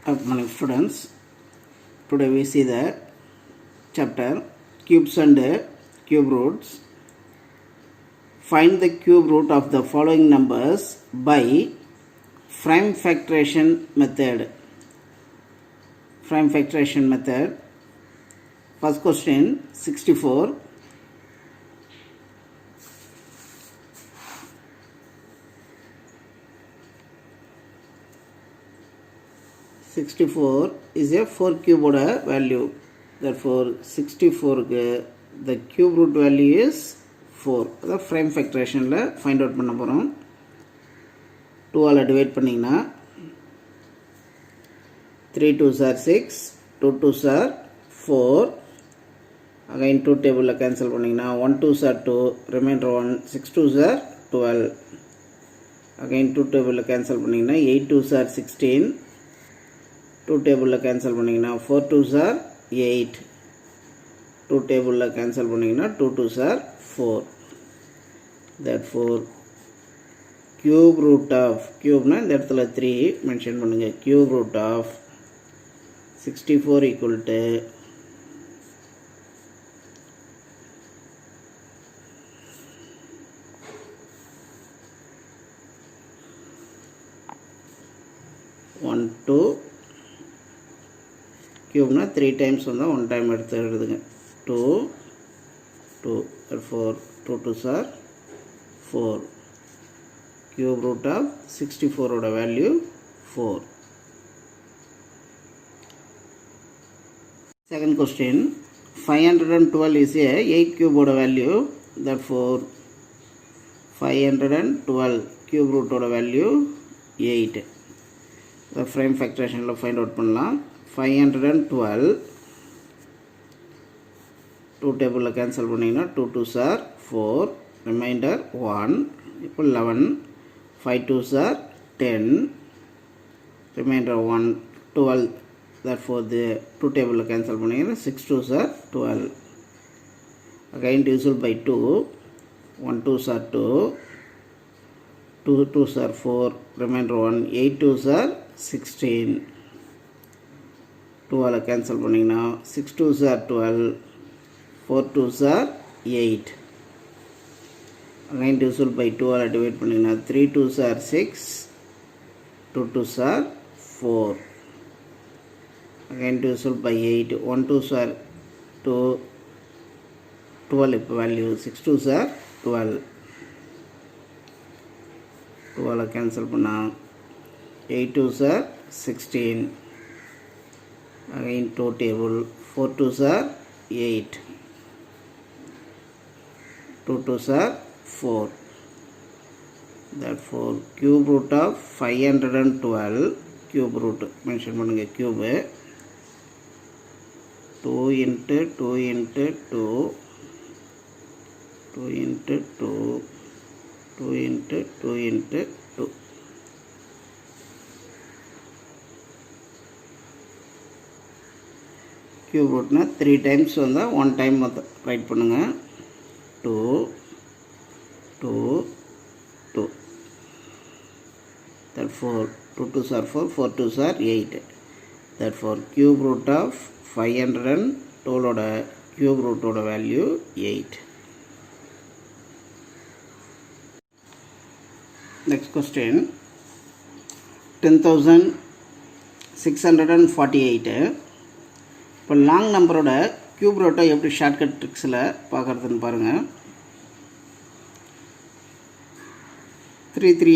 Good morning students. Today we see the chapter cubes and cube roots. Find the cube root of the following numbers by prime factorization method. Prime factorization method. First question 64. Is a 4 cube value. Therefore 64 the cube root value is 4. The prime factorization find out பண்ண போறோம். 2 ஆல divide பண்ணீங்கன்னா 3 2s are 6, 2 2s are 4. Again 2 table cancel பண்ணீங்கன்னா 1 2s are 2, remainder 1, 6 2s are 12. Again 2 table cancel பண்ணீங்கன்னா 8 2s are 16. 2 table cancel பண்ணீங்கன்னா 4 2s are 8. 2 table cancel பண்ணீங்கன்னா 2 2s are 4. Therefore cube root of cube na இந்த இடத்துல 3 mention பண்ணுங்க. Cube root of 64 equal to 1 2 cube na 3 times வந்தா 1 time எடுத்து எழுதுங்க 2 2 therefore 2 2s are 4. Cube root of 64 oda value 4. Second question 512 is a 8 cube oda value, therefore 512 cube root oda value 8. The prime factorization la find out பண்ணலாம். 512 2 table cancel பண்ணீங்கன்னா 2 2s are 4, remainder 1. இப்போ 11, 5 2s are 10, remainder 1, 12. Therefore the 2 table cancel பண்ணீங்கன்னா 6 2s are 12. Again divisible by 2, 1 2s are 2, 2 2s are 4, remainder 1, 8 2s are 16. 2 ஆல cancel பண்ணீங்கன்னா 6 2s are 12, 4 2s are 8. Again divisible by 2 ஆல divide பண்ணீங்கன்னா 3 2s are 6, 2 2s are 4. Again divisible by 8, 1 2s are 2, 12 இப்போ value 6 2s are 12. 2 ஆல cancel பண்ணா 8 2s are 16. Again 2 table 4 2s are 8, 2 2s are 4. Therefore cube root of 512 cube root mention பண்ணுங்க cube 2 into 2 into 2 2 into 2 2 into 2 into 2. cube root na 3 times வந்தா 1 time right பண்ணுங்க 2 2 2. Therefore 2 2s are 4, 4 2s are 8. Therefore cube root of 512 oda cube root oda value 8. Next question 10648. இப்போ long நம்பரோட cube ரூட்டை எப்படி shortcut ட்ரிக்ஸில் பார்க்குறதுன்னு பாருங்கள். 3 3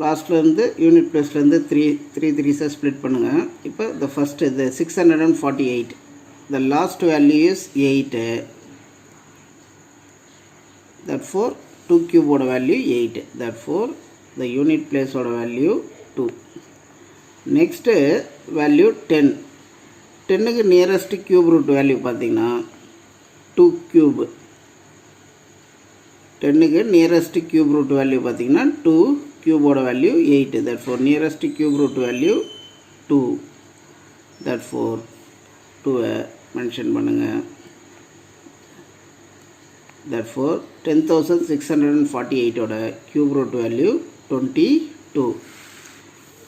லாஸ்ட்லேருந்து unit ப்ளஸ்லேருந்து 3 3 split பண்ணுங்கள். இப்போ த first இது 648, the last value is 8, therefore 2 கியூபோட வேல்யூ 8, therefore த யூனிட் பிளேஸோட வேல்யூ 2. Next value 10. 10க்கு நியரஸ்ட் கியூப் ரூட் வேல்யூ பார்த்தீங்கன்னா 2 கியூப். 10க்கு நியரஸ்ட் கியூப் ரூட் வேல்யூ பார்த்தீங்கன்னா 2 கியூபோட value 8. therefore nearest cube root value 2. therefore 2 mention பண்ணுங்கள். therefore 10648 ஓட கியூப் ரூட் வேல்யூ 22.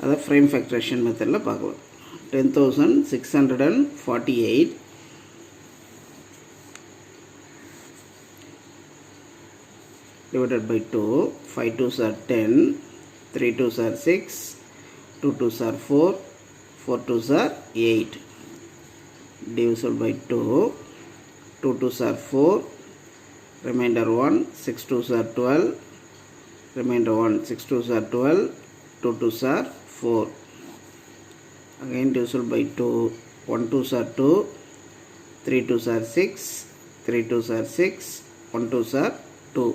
அதை ஃப்ரேம் ஃபேக்டரேஷன் மெத்தடில் பார்க்கலாம். 10,648 divided by 2. 5 2s are 10, 3 2s are 6, 2 2s are 4, 4 2s are 8. Divisible by 2. 2 2s are 4, remainder 1, 6 2s are 12, remainder 1, 6 2s are 12, 2 2s are 4. Again divisible by 2. 1 2s are 2, 3 2s are 6, 3 2s are 6, 1 2s are 2.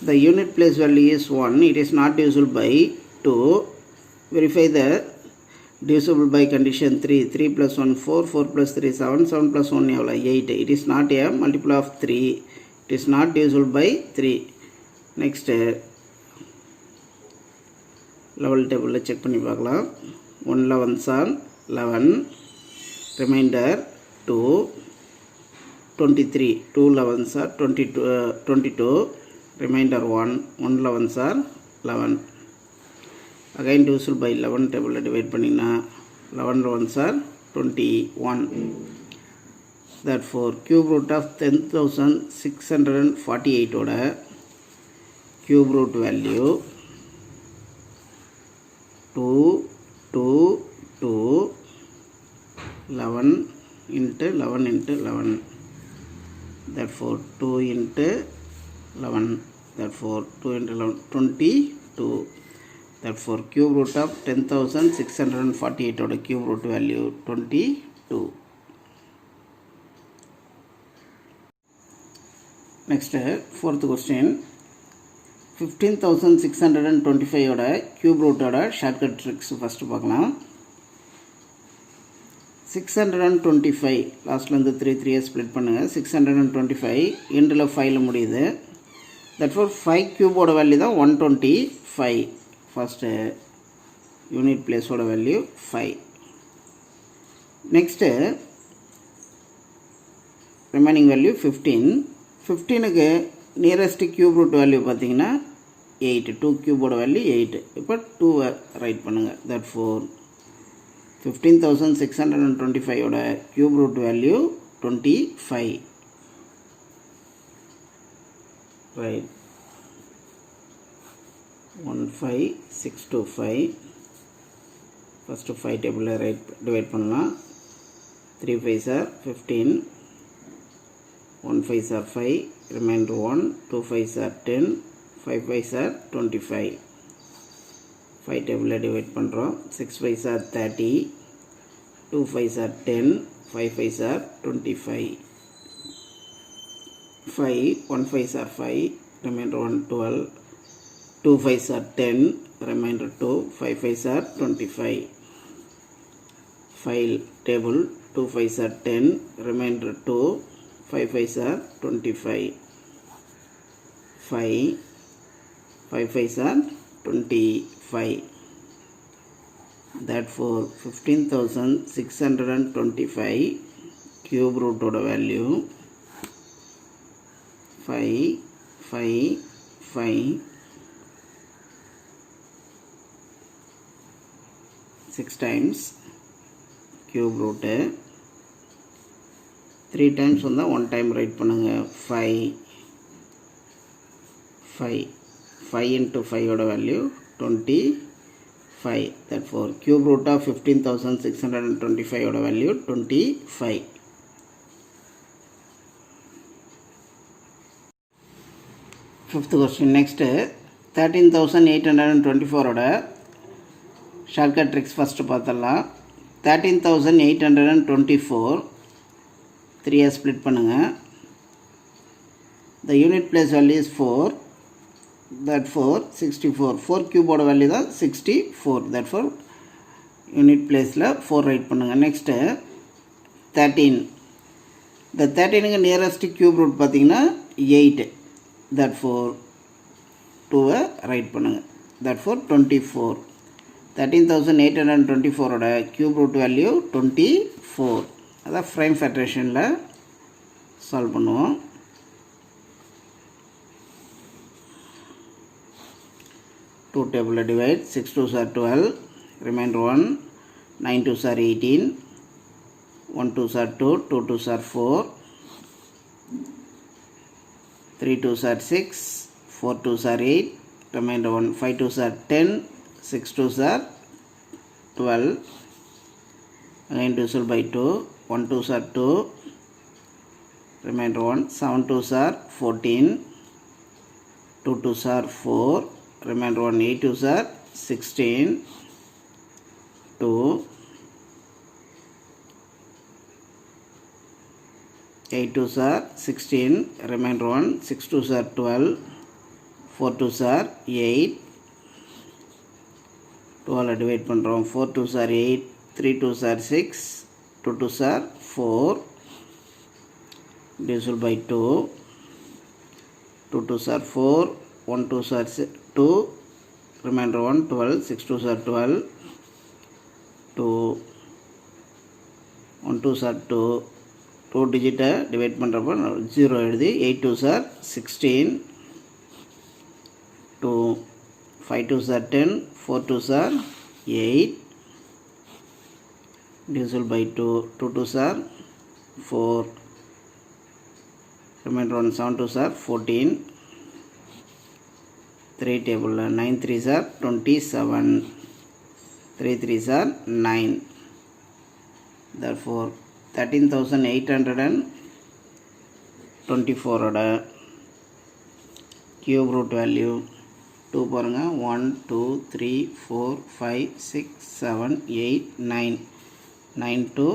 The unit place value is 1. It is not divisible by 2. Verify the divisible by condition 3. 3 plus 1 4, 4 plus 3 7, 7 plus 1 8. It is not a multiple of 3. It is not divisible by 3. Next level table check பண்ணி பார்க்கலாம். 1 11s are 11, remainder 2, 23, 2 11s are 22, remainder 1, 1 11s are 11. Again divisible by 11 table divide பண்ணினா 11 11s are 21. Therefore cube root of 10,648 ஓட cube root value 2 2 2 11 into 11 into 11. Therefore 2 into 11. Therefore 2 into 11 22. Therefore cube root of 10,648 oda cube root value 22. Next fourth question. 15,625 oda cube root oda shortcut tricks first பார்க்கலாம். 625 லாஸ்ட்ல இருந்து 3 split பண்ணுங்க. 625 எண்ட்ல 5 ல முடியுது. Therefore 5 cube ஓட value தான் 125. First unit place oda value 5. Next remaining value 15. 15 க்கு nearest cube root value பாத்தீங்கன்னா 8. 2 cube oda value 8. இப்போ 2 ரைட் பண்ணுங்க. Therefore 15,625 oda cube root value 25. Right. 15625. First 5 table right divide பண்ணலாம். 3 5s are 15, 1 5s are 5, remainder 1, 2 5s are 10, 5 5s are 25. 5 table divide பண்ணுறோம். 6 5s are 30, 2 5s are 10, 5 5s are 25. 5 1 5s are 5, remainder 1 12, 2 5s are 10, remainder 2, 5 5s are 25. File table 2 5s are 10, remainder 2, 5 5s are 25. 5 5s are 25. Therefore 15,625 cube root oda value 5 5 5 6 times cube root 3 times வந்தா 1 time write பண்ணுங்க. 5 into 5 oda value 25. Therefore cube root of 15,625 oda value 25. Fifth question. Next 13,824 oda shortcut tricks first பார்த்தலாம். 13,824 3 split பண்ணுங்க. The unit place value is 4. Therefore 64. 4 cube ஓட value தான் 64. Therefore unit placeல 4 right பண்ணுங்க. Next 13. The 13க்கு nearest cube root பார்த்தீங்கன்னா 8. Therefore 2 right பண்ணுங்க. Therefore 24. 13,824 ஓட cube root value 24. அதான் prime factorationல solve பண்ணுவோம். 2 table divide, 6 2s are 12, remainder 1, 9 2s are 18, 1 2s are 2, 2 2s are 4, 3 2s are 6, 4 2s are 8, remainder 1, 5 2s are 10, 6 2s are 12, again divisible by 2, 1 2s are 2, remainder 1, 7 2s are 14, 2 2s are 4, remainder 1, 8 2s are 16, 2, 8 2s are 16, remainder 1, 6 2s are 12, 4 2s are 8, 12 divide பண்ணுறோம், 4 2s are 8, 3 2s are 6, 2 2s are 4, divisible by 2, 2 2s are 4, 1 2s are 2, remainder 1, 12, 6 2s are 12, 2, 1 2s are 2, 2 digit divide பண்ணுறப்போ 0 எழுதி, 8 2s are 16, 2, 5 2s are 10, 4 2s are 8, divisible by 2, 2 2s are 4, remainder 1, 7 2s are 14, 3 table 9 3s are 27, 3 3s are 9, therefore 13,824 oda cube root value 2 பாருங்க 1 2 3 4 5 6 7 8 9 9 2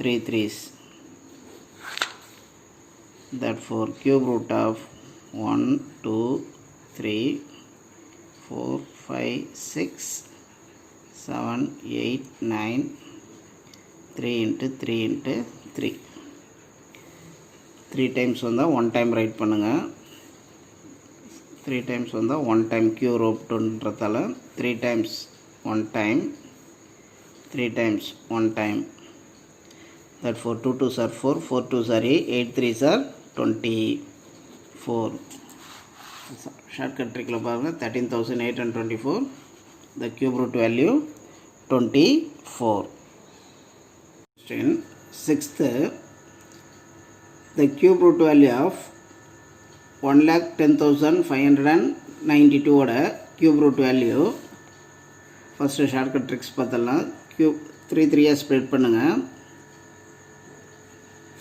3 3s, therefore cube root of 1 2 3 4 5 6 7 8 9 3 into 3 into 3, 3 times வந்தால் 1 time write பண்ணுங்கள், 3 times வந்தால் 1 time cube rootன்றதால 3 times 1 time, 3 times 1 time, therefore 2 2s are 4, 4 2s are 8, 8 3s are 24. Shortcut trick பாருங்கள், 13,824, the cube root value 24. Sixth, the cube root value of 1,10,592 oda cube root value, first shortcut tricks பார்த்தலாம், cube 3 3 split பண்ணுங்க,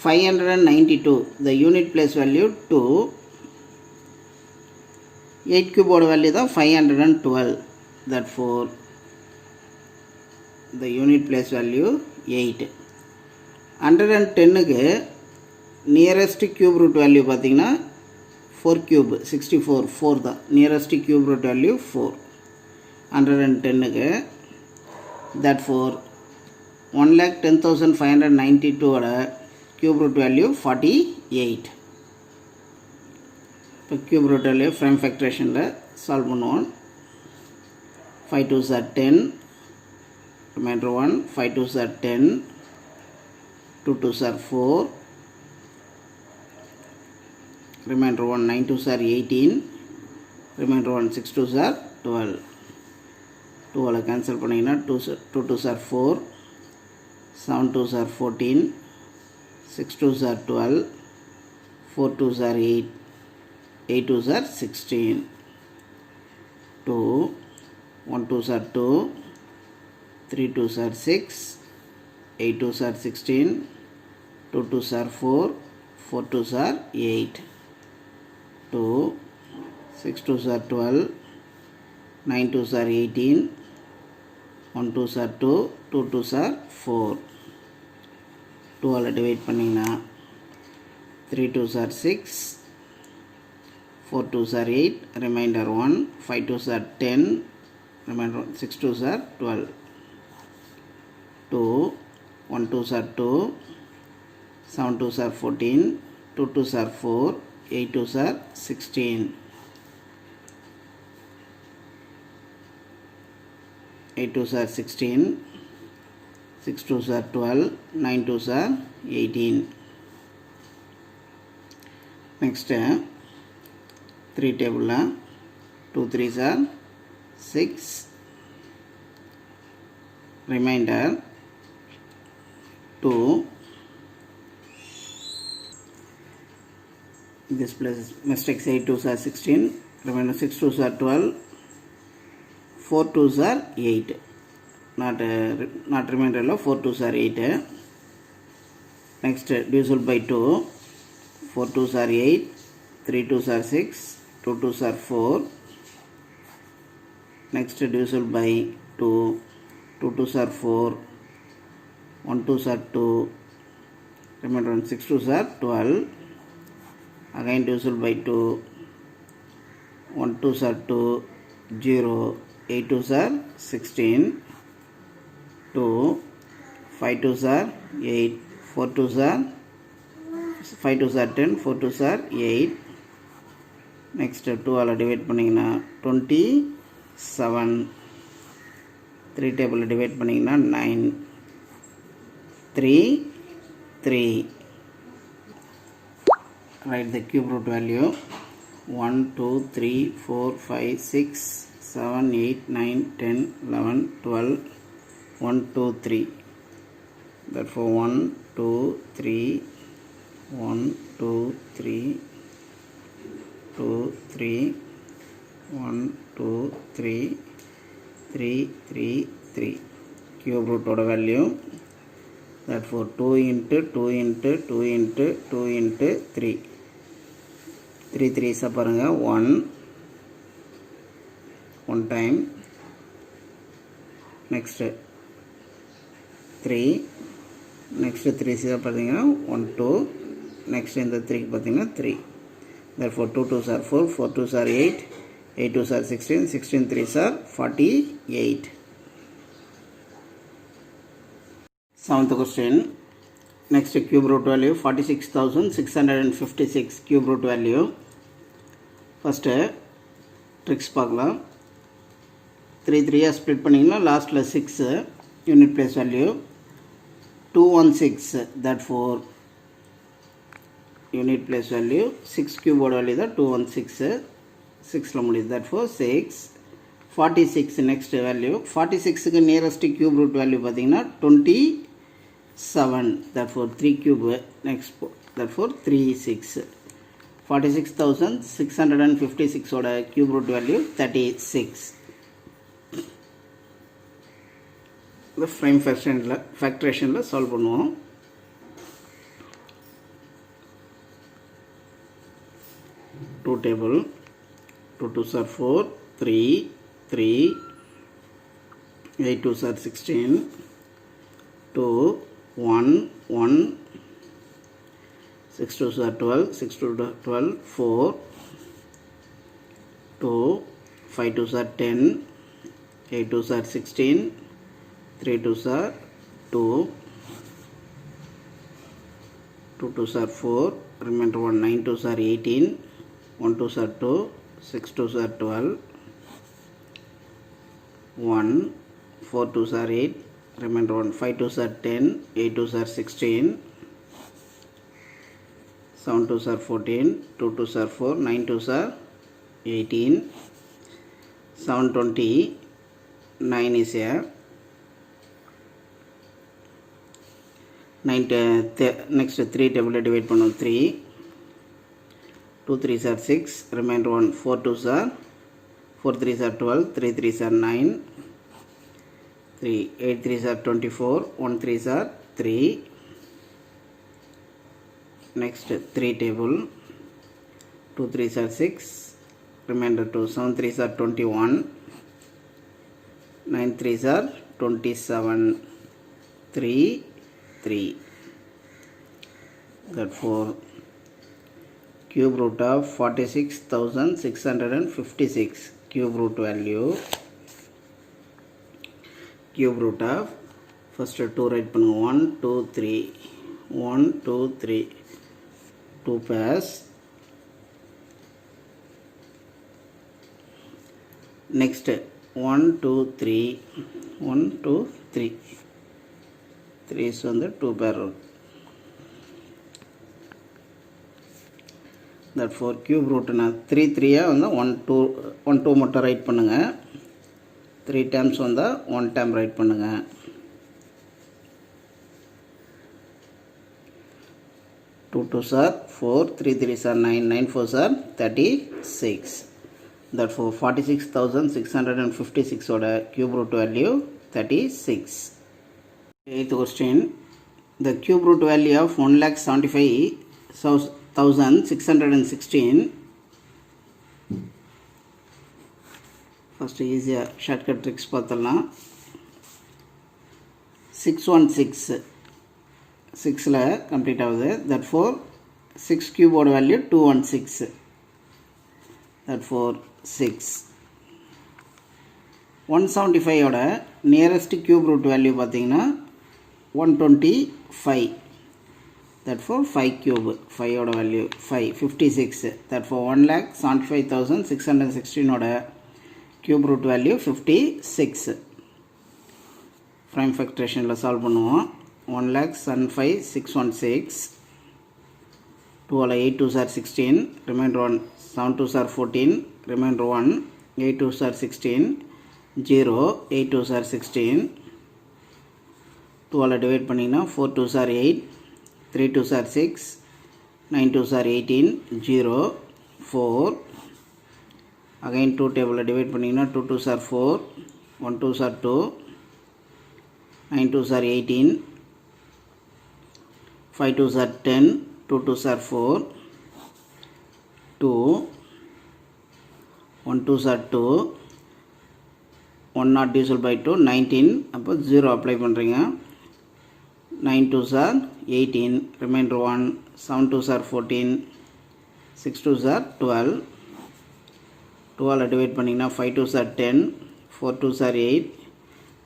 592 the unit place value 2, 8 cube oda value தான் 512, therefore the unit place value 8. 110 க்கு nearest cube root value பார்த்தீங்கன்னா 4 cube 64, 4 தான் nearest cube root value 4 110 க்கு, that four 1,10,592 ஓட cube root value 48. இப்போ cube root value prime ஃபேக்டரேஷனில் solve பண்ணுவோம். 5 2s are 10, remainder 1, 5 2s are 10, 2 2s are 4, remainder 1, 9 2s are 18, remainder 1, 6 2s are 12. 12 cancel பண்ணிங்கன்னா 2 2s are 4, 7 2s are 14, 6 2s are 12, 4 2s are 8, 8 2s are 16, 2, 1 2s are 2, 3 2s are 6, 8 2s are 16, 2 2s are 4, 4 2s are 8, 2, 6 2s are 12, 9 2s are 18, 1 2s are 2, 2 2s are 4. 12 divide பண்ணிங்கன்னா 3 2s are 6, 4 2s are 8, remainder 1, 5 2s are 10, remainder 6 2s are 12, 2, 1 2s are 2, 7 2s are 14, 2 2s are 4, 8 2s are 16, 8 2s are 16, 6 2s are 12, 9 2s are 18. Next 3 table 2 3s are 6 remainder 2. This place is mistakes. 8 2s are 16, remainder 6 2s are 12, 4 2s are 8, not remainder 4 2s are 8. Next divisible by 2, 4 2s are 8, 3 2s are 6, 2 2s are 4. Next divisible by 2, 2 2s are 4, 1 2s are 2, remainder 6 2s are 12. Again divisible by 2, 1 2s are 2, 0, 8 2s are 16, 2, 5 2s are 8, 4 2s are 5 2s are 10, 4 2s are 8. Next 2 all divide பண்ணிங்கனா 27, 3 table divide பண்ணிங்கனா 9, 3 3. Write the cube root value 1 2 3 4 5 6 7 8 9 10 11 12 1 2 3. Therefore 1 2 3 1 2 3 2 3 1 2 3 3 3 3. Cube root order value, therefore 2 into 2 into 2 into 2 into 3. 3 3 is பாருங்க 1 time. Next 3, next 3 is பாத்தீங்கன்னா 1 2, next இந்த 3 பாத்தீங்கன்னா 3. Therefore 2 2s are 4, 4 2s are 8, 8 2s are 16, 16 3s are 48. Seventh question. Next cube root value 46,656 cube root value. First tricks பார்க்கலாம். 3 3 split பண்ணிங்கன்னா லாஸ்ட்ல 6 unit place value 216, therefore unit place value 6 cube value தான் 216, 6ல முடியுது, therefore 6. 46 next value, 46 க்கு nearest cube root value பார்த்தீங்கன்னா 27, therefore 3 cube next, therefore 36. 46,656 ஓட cube root value 36. இந்த frame factorationல solve பண்ணுவோம். 2 table, 2 2s are 4, 3 3, 8 2s are 16, 2 1 1, 6 2s are 12, 6 2 12, 4, 2, 5 2s are 10, 8 2s are 16, 3 2s are 2, 2 2s are 4, remainder 1, 9 2s are 18, 1 2s are 2, 6 2s are 12, 1, 4 2s are 8, remainder 1, 5 2s are 10, 8 2s are 16, 7 2s are 14, 2 2s are 4, 9 2s are 18, 720, 9 is here. 9 next 3 table divide பண்ணும் 3, 2 3s are 6, remainder 1, 4 2s are 4 3s are 12, 3 3s are 9, 3 8 3s are 24, 1 3s are 3. Next 3 table, 2 3s are 6, remainder 2, 7 3s are 21, 9 3s are 27, 3 3. Therefore cube root of 46,656 cube root value, cube root of first 2 write பண்ணுங்க 1 2 3, 1 2 3, 2 pairs. Next 1 2 3, 1 2 3, 3 is on the 2 pair. Therefore cube root na 3 3 வந்து 1 2 மட்டும் right பண்ணுங்க. 3 times வந்தால் 1 time right பண்ணுங்கள். 2 2s are 4, 3 3s are 9, 9 4s are 36. Therefore 46,656 oda cube root value 36. 8th question. The cube root value of 1,75,616. First easy shortcut tricks பார்த்தலாம். 616 6ல complete ஆகுது. Therefore 6 cube oda value 216. Therefore 6. 175 oda nearest cube root value பார்த்தீங்கன்னா 125. Therefore 5 cube, 5 oda value 5, 56. Therefore 1,75,616 oda cube root value 56. Prime factoration la solve பண்ணுவோம். 1,75,616. 2 all 8 2s are 16, remainder 1, 7 2s are 14, remainder 1, 8 2s are 16, 0, 8 2s are 16. 2 all divide பண்ணினா 4 2s are 8, 3 2s are 6, 9 2s are 18, 0, 4. Again 2 table divide பண்ணினா 2 2s are 4, 1 2s are 2, 9 2s are 18, 5 2s are 10, 2 2s are 4, 2, 1 2s are 2, 1 not divisible by 2, 19. அப்போ 0 apply பண்ணுறீங்க. 9 2s are 18, remainder 1, 7 2s are 14, 6 2s are 12. 2 all divide பண்ணிங்கன்னா 5 2s are 10, 4 2s are 8,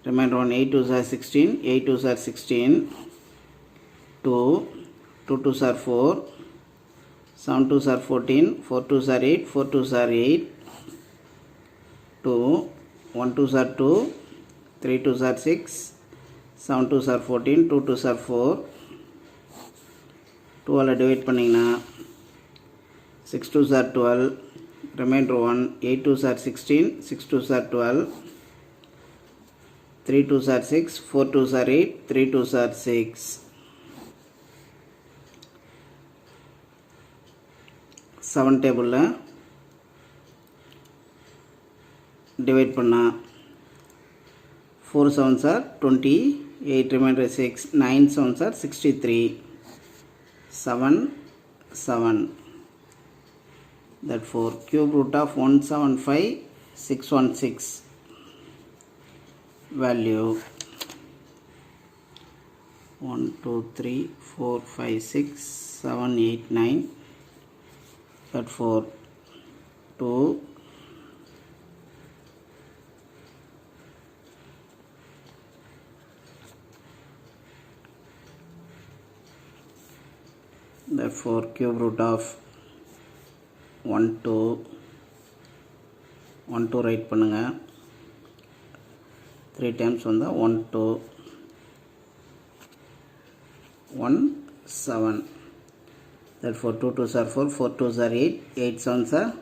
remainder 1, 8 2s are 16, 8 2s are 16, 2, 2 2s are 4, 7 2s are 14, 4 2s are 8, 4 2s are 8, 2, 1 2s are 2, 3 2s are 6, 7 2s are 14, 2 2s are 4. 2 all divide பண்ணிங்கன்னா 6 2s are 12, remainder 1, 8 2s are 16, 6 2s are 12, 3 2s are 6, 4 2s are 8, 3 2s are 6. 7 table divide பண்ணா 4 7s are 20, 8 remainder 6, 9 7s are 63, 7 7. Therefore cube root of 175,616 value 1 2 3 4 5 6 7 8 9. Therefore 2, therefore cube root of 1 2 write பண்ணுங்க. 3 times வந்தா 1 2 1 7. Therefore 2 2s are 4, 4 2s are 8, 8 7s are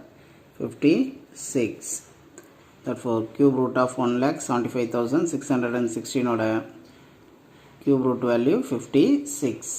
56. Therefore cube root of 1,75,616 oda cube root value 56.